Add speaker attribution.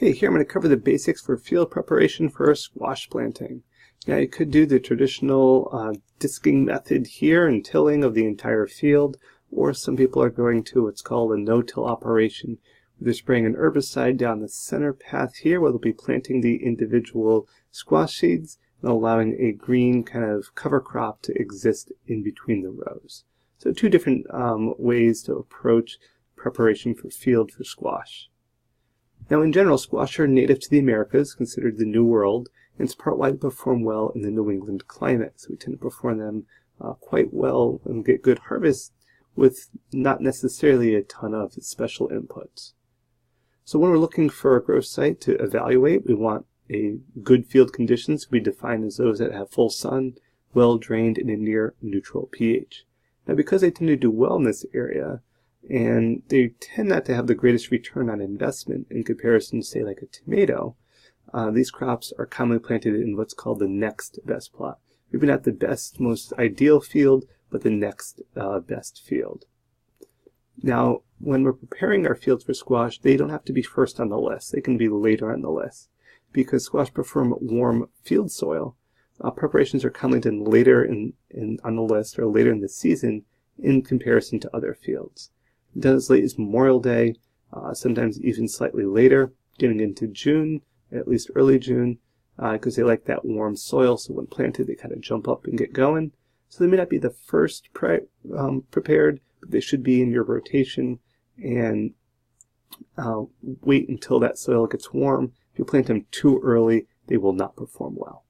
Speaker 1: Okay, here I'm going to cover the basics for field preparation for squash planting. Now you could do the traditional disking method here and tilling of the entire field, or some people are going to what's called a no-till operation. They're spraying an herbicide down the center path here where they'll be planting the individual squash seeds and allowing a green kind of cover crop to exist in between the rows. So two different ways to approach preparation for field for squash. Now in general, squash are native to the Americas, considered the New World, and it's part why they perform well in the New England climate. So we tend to perform them quite well and get good harvests with not necessarily a ton of special inputs. So when we're looking for a growth site to evaluate, we want a good field conditions to be defined as those that have full sun, well drained, and a near neutral pH. Now because they tend to do well in this area, and they tend not to have the greatest return on investment in comparison to, say, like a tomato, these crops are commonly planted in what's called the next best plot. Maybe not the best, most ideal field, but the next best field. Now, when we're preparing our fields for squash, they don't have to be first on the list. They can be later on the list. Because squash prefer warm field soil, preparations are commonly done later on the list or later in the season in comparison to other fields. Done as late as Memorial Day, sometimes even slightly later, getting into June, at least early June, because they like that warm soil, so when planted they kind of jump up and get going. So they may not be the first prepared, but they should be in your rotation, and wait until that soil gets warm. If you plant them too early, they will not perform well.